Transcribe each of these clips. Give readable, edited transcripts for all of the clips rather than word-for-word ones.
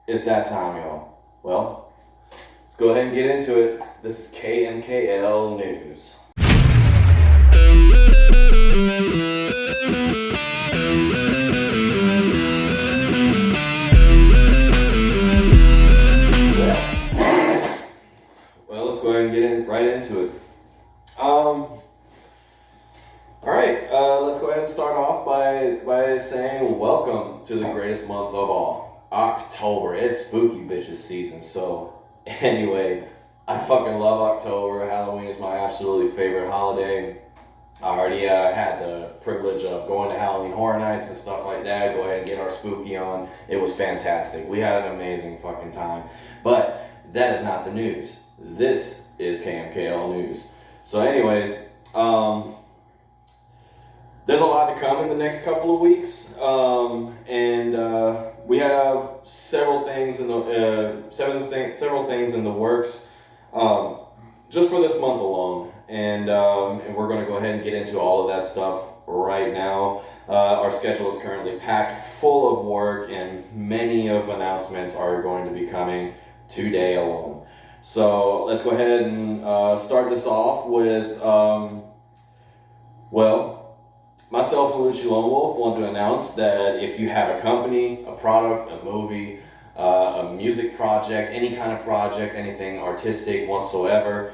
It's that time, y'all. Well, let's go ahead and get into it. This is KMKL News. Well, let's go ahead and get right into it. All right, let's go ahead and start off by saying welcome to the greatest month of all, October. It's spooky bitches season. So anyway, I fucking love October. Halloween is my absolutely favorite holiday. I already had the privilege of going to Halloween Horror Nights and stuff like that. Go ahead and get our spooky on. It was fantastic. We had an amazing fucking time. But that is not the news. This is KMKL News. So anyways, there's a lot to come in the next couple of weeks, and we have several things in the several things in the works, just for this month alone, and we're going to go ahead and get into all of that stuff right now. Our schedule is currently packed full of work, and many of announcements are going to be coming today alone. So let's go ahead and start this off with myself and Lucci Lone Wolf want to announce that if you have a company, a product, a movie, a music project, any kind of project, anything artistic whatsoever,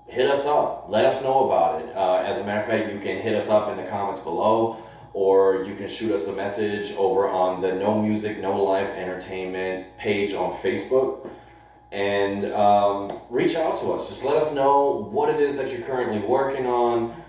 hit us up. Let us know about it. As a matter of fact, you can hit us up in the comments below, or you can shoot us a message over on the No Music, No Life Entertainment page on Facebook. And reach out to us. Just let us know what it is that you're currently working on.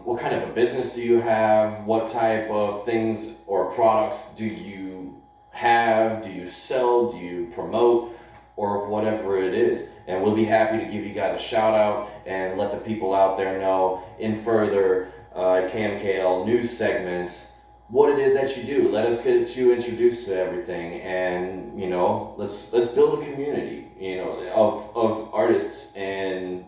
What kind of a business do you have? What type of things or products do you have? Do you sell? Do you promote? Or whatever it is. And we'll be happy to give you guys a shout out and let the people out there know in further KMKL news segments what it is that you do. Let us get you introduced to everything, and let's build a community, of artists and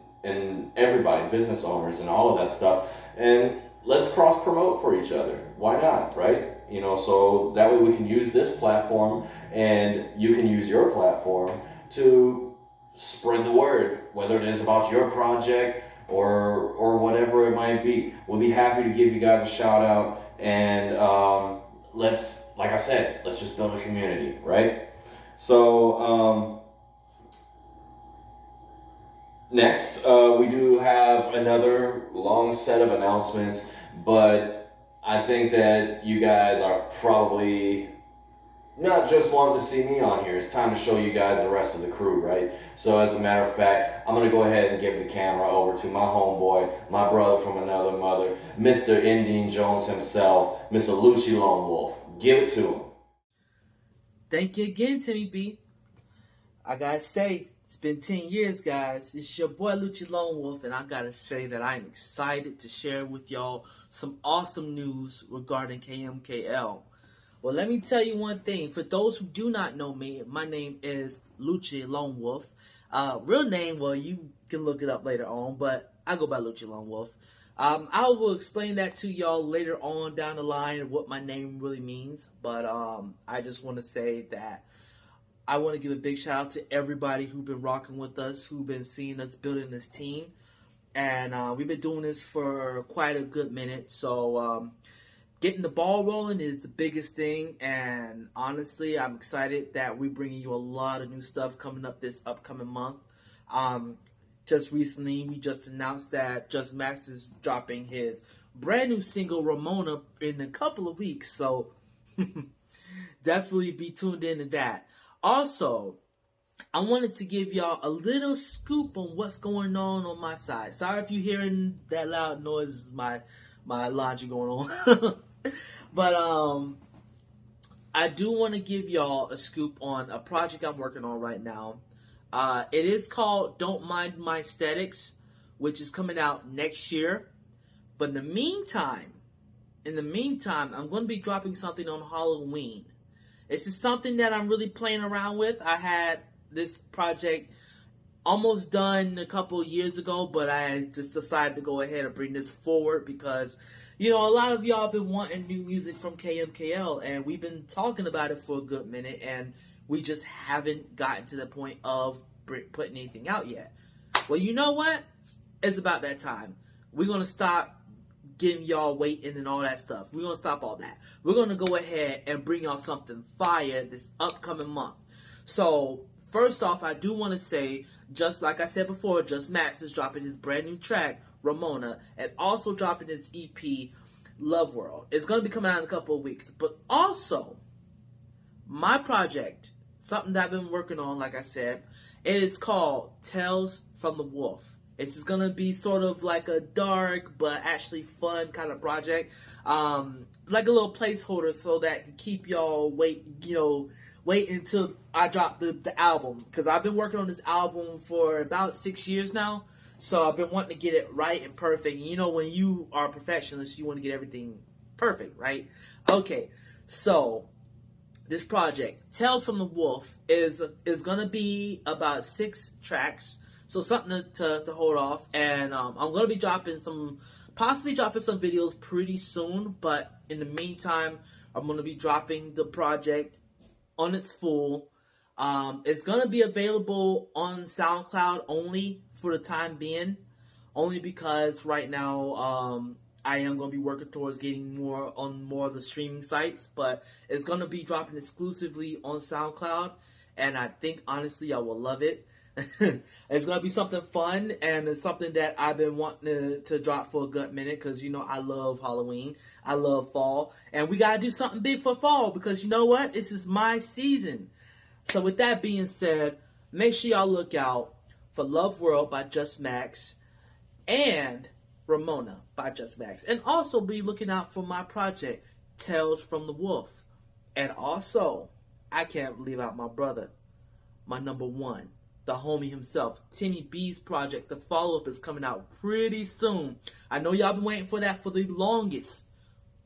everybody, business owners and all of that stuff, and let's cross promote for each other. Why not, right? So that way we can use this platform and you can use your platform to spread the word, whether it is about your project or whatever it might be. We'll be happy to give you guys a shout out. And like I said, let's just build a community, right? So next, we do have another long set of announcements, but I think that you guys are probably not just wanting to see me on here. It's time to show you guys the rest of the crew, right? So as a matter of fact, I'm going to go ahead and give the camera over to my homeboy, my brother from another mother, Mr. Indian Jones himself, Mr. Lucci Lone Wolf. Give it to him. Thank you again, Timmy B. I gotta say, it's been 10 years, guys. It's your boy Lucci Lone Wolf, and I gotta say that I'm excited to share with y'all some awesome news regarding KMKL. Well, let me tell you one thing. For those who do not know me, my name is Lucci Lone Wolf. Real name, well, you can look it up later on, but I go by Lucci Lone Wolf. I will explain that to y'all later on down the line, what my name really means. But I just want to say that I want to give a big shout out to everybody who've been rocking with us, who've been seeing us building this team. And we've been doing this for quite a good minute. So getting the ball rolling is the biggest thing, and honestly, I'm excited that we're bringing you a lot of new stuff coming up this upcoming month. Just recently, we just announced that Just Max is dropping his brand new single, Ramona, in a couple of weeks, so definitely be tuned into that. Also, I wanted to give y'all a little scoop on what's going on my side. Sorry if you're hearing that loud noise, my laundry going on. But I do want to give y'all a scoop on a project I'm working on right now. It is called Don't Mind My Aesthetics, which is coming out next year. But in the meantime, I'm going to be dropping something on Halloween. This is something that I'm really playing around with. I had this project almost done a couple of years ago, but I just decided to go ahead and bring this forward because You know, a lot of y'all been wanting new music from KMKL, and we've been talking about it for a good minute, and we just haven't gotten to the point of putting anything out yet. Well, you know what? It's about that time. We're gonna stop getting y'all waiting and all that stuff. We're gonna stop all that. We're gonna go ahead and bring y'all something fire this upcoming month. So first off, I do want to say, just like I said before, Just Max is dropping his brand new track, Ramona, and also dropping his EP, Love World. It's gonna be coming out in a couple of weeks. But also, my project, something that I've been working on, like I said, it is called Tales from the Wolf. It's just gonna be sort of like a dark but actually fun kind of project, like a little placeholder so that can keep y'all wait until I drop the album, because I've been working on this album for about 6 years now. So I've been wanting to get it right and perfect. And you know, when you are a perfectionist, you want to get everything perfect, right? Okay, so this project, Tales from the Wolf, is gonna be about 6 tracks, so something to hold off. And I'm gonna be possibly dropping some videos pretty soon. But in the meantime, I'm gonna be dropping the project on its full. It's gonna be available on SoundCloud only for the time being, only because right now I am going to be working towards getting more of the streaming sites, but it's going to be dropping exclusively on SoundCloud, and I think honestly I will love it. It's going to be something fun, and it's something that I've been wanting to drop for a good minute, because you know I love Halloween, I love fall, and we got to do something big for fall, because you know what, this is my season. So with that being said, make sure y'all look out for Love World by Just Max and Ramona by Just Max. And also be looking out for my project, Tales from the Wolf. And also, I can't leave out my brother, my number one, the homie himself, Timmy B's project. The follow-up is coming out pretty soon. I know y'all been waiting for that for the longest,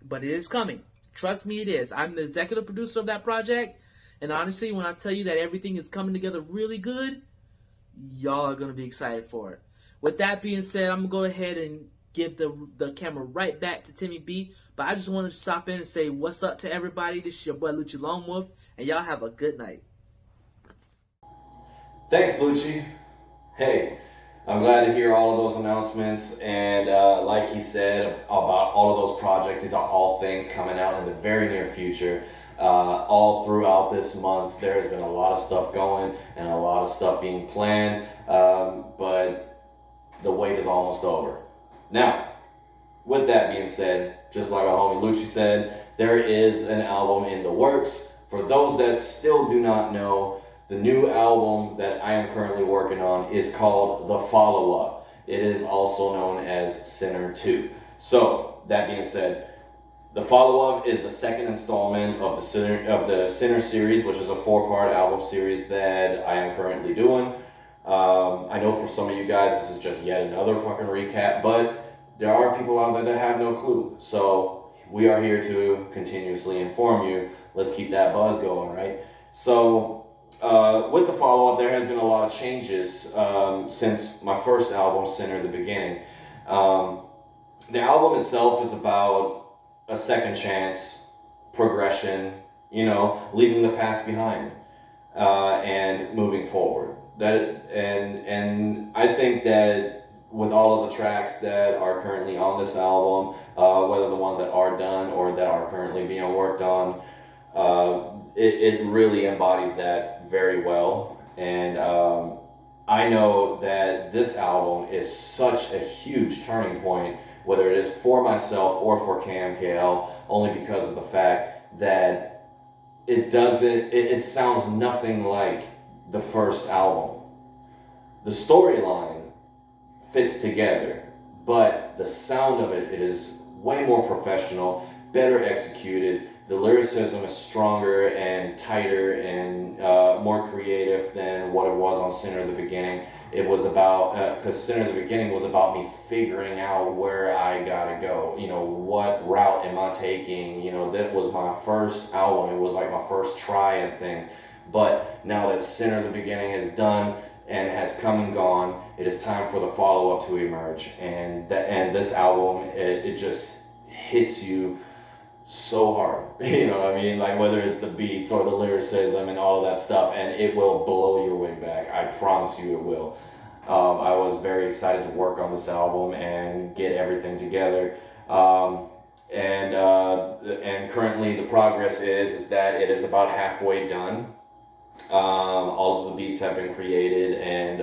but it is coming. Trust me, it is. I'm the executive producer of that project, and honestly, when I tell you that everything is coming together really good, y'all are going to be excited for it. With that being said, I'm going to go ahead and give the camera right back to Timmy B. But I just want to stop in and say what's up to everybody. This is your boy Lucci Lone Wolf, and y'all have a good night. Thanks, Lucci. Hey, I'm glad to hear all of those announcements. And like he said about all of those projects, these are all things coming out in the very near future. All throughout this month, there has been a lot of stuff going and a lot of stuff being planned. But the wait is almost over. Now, with that being said, just like our homie Lucci said, there is an album in the works. For those that still do not know, the new album that I am currently working on is called The Follow-Up. It is also known as Sinner 2. So, that being said, The Follow-Up is the second installment of the Sinner series, which is a 4-part album series that I am currently doing. I know for some of you guys this is just yet another fucking recap, but there are people out there that have no clue. So we are here to continuously inform you. Let's keep that buzz going, right? So with The Follow-Up, there has been a lot of changes since my first album, Sinner, the beginning. The album itself is about a second chance, progression, leaving the past behind and moving forward. And I think that with all of the tracks that are currently on this album, whether the ones that are done or that are currently being worked on, it really embodies that very well. And I know that this album is such a huge turning point, whether it is for myself or for KMKL, only because of the fact that it sounds nothing like the first album. The storyline fits together, but the sound of it is way more professional, better executed. The lyricism is stronger and tighter and more creative than what it was on Sinner at the beginning. It was about, because Sinner at the beginning was about me figuring out where I gotta go. What route am I taking? That was my first album. It was like my first try at things. But now that Sinner at the beginning is done and has come and gone, it is time for the follow-up to emerge. And this album, it just hits you so hard. You know what I mean? Like whether it's the beats or the lyricism and all of that stuff, and it will blow your wig back. I promise you it will. I was very excited to work on this album and get everything together. And currently the progress is that it is about halfway done. All of the beats have been created, and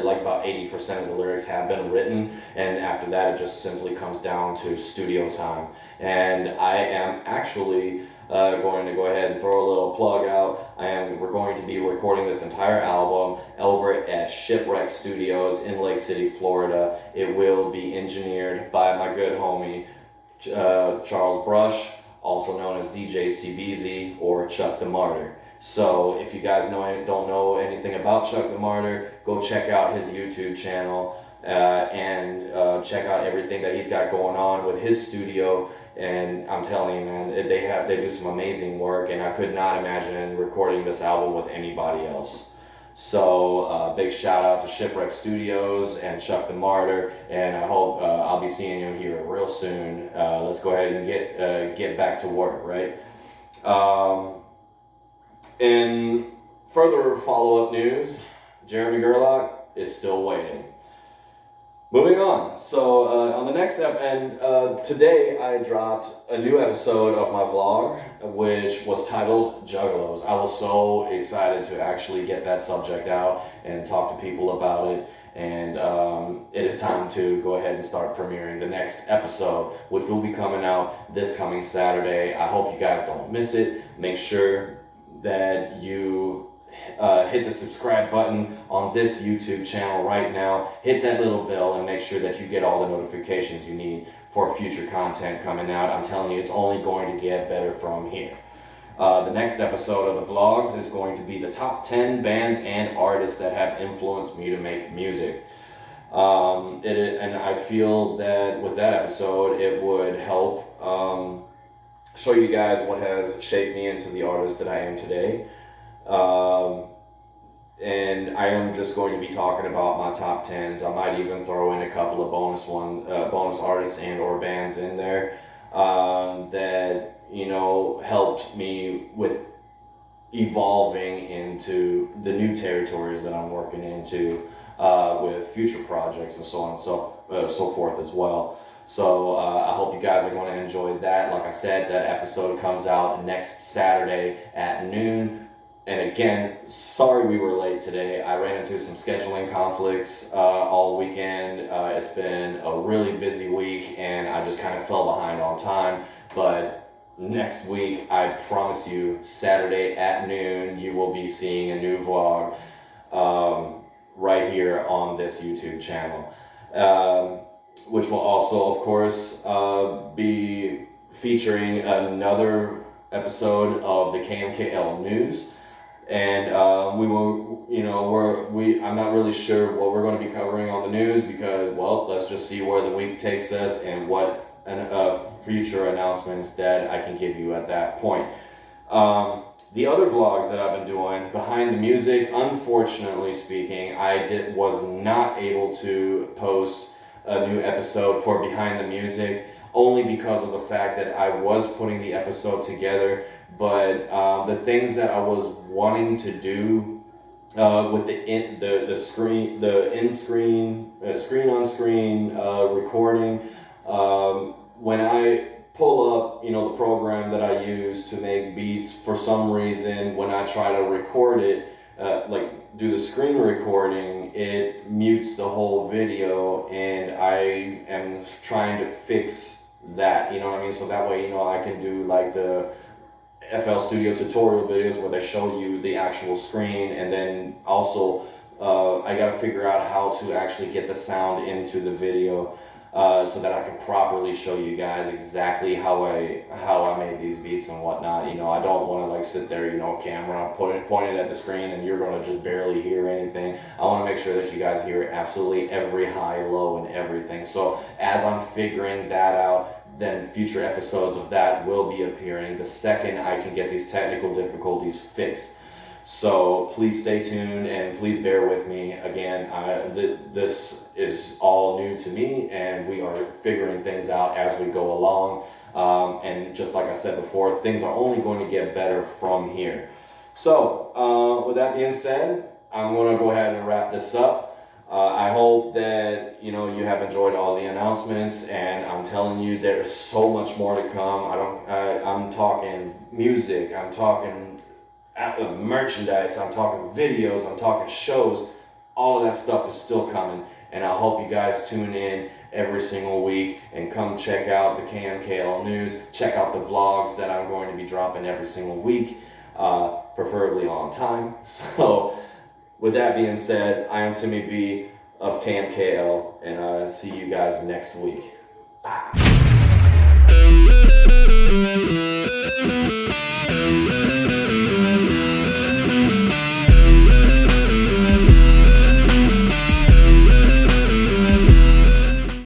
like about 80% of the lyrics have been written. And after that, it just simply comes down to studio time. And I am actually going to go ahead and throw a little plug out. We're going to be recording this entire album over at Shipwreck Studios in Lake City, Florida. It will be engineered by my good homie Charles Brush, also known as DJ CBZ or Chuck the Martyr. So if you guys don't know anything about Chuck the Martyr, go check out his YouTube channel and check out everything that he's got going on with his studio. And I'm telling you, man, they do some amazing work, and I could not imagine recording this album with anybody else. So big shout out to Shipwreck Studios and Chuck the Martyr, and I hope I'll be seeing you here real soon. Let's go ahead and get back to work, right? In further follow-up news, Jeremy Gerlach is still waiting. Moving on. So on the next today I dropped a new episode of my vlog, which was titled Juggalos. I was so excited to actually get that subject out and talk to people about it. And it is time to go ahead and start premiering the next episode, which will be coming out this coming Saturday. I hope you guys don't miss it. Make sure that you hit the subscribe button on this YouTube channel right now. Hit that little bell and make sure that you get all the notifications you need for future content coming out. I'm telling you, it's only going to get better from here. The next episode of the vlogs is going to be the top 10 bands and artists that have influenced me to make music. And I feel that with that episode, it would help show you guys what has shaped me into the artist that I am today. And I am just going to be talking about my top 10s. I might even throw in a couple of bonus artists and or bands in there that helped me with evolving into the new territories that I'm working into with future projects and so on and so forth as well. So I hope you guys are going to enjoy that. Like I said, that episode comes out next Saturday at noon. And again, sorry we were late today. I ran into some scheduling conflicts all weekend. It's been a really busy week, and I just kind of fell behind on time. But next week, I promise you, Saturday at noon, you will be seeing a new vlog right here on this YouTube channel. Which will also, of course, be featuring another episode of the KMKL News. And we will, I'm not really sure what we're going to be covering on the news because, well, let's just see where the week takes us and what future announcements that I can give you at that point. The other vlogs that I've been doing behind the music, unfortunately speaking, I was not able to post a new episode for Behind the Music, only because of the fact that I was putting the episode together, but the things that I was wanting to do with the screen-on-screen recording, when I pull up, the program that I use to make beats, for some reason, when I try to record it, do the screen recording, it mutes the whole video, and I am trying to fix that, you know what I mean? So that way, I can do like the FL Studio tutorial videos where they show you the actual screen, and then also I gotta figure out how to actually get the sound into the video so that I can properly show you guys exactly how I made these beats and whatnot. I don't want to sit there, camera pointed at the screen and you're gonna just barely hear anything. I want to make sure that you guys hear absolutely every high, low, and everything. So as I'm figuring that out, then future episodes of that will be appearing the second I can get these technical difficulties fixed. So please stay tuned and please bear with me. Again, this is all new to me, and we are figuring things out as we go along. And just like I said before, things are only going to get better from here. So with that being said, I'm going to go ahead and wrap this up. I hope that you have enjoyed all the announcements, and I'm telling you, there's so much more to come. I'm talking music. I'm talking merchandise. I'm talking videos. I'm talking shows. All of that stuff is still coming, and I hope you guys tune in every single week and come check out the KMKL news. Check out the vlogs that I'm going to be dropping every single week, preferably on time. So. With that being said, I am Timmy B of KMKL, and see you guys next week. Bye.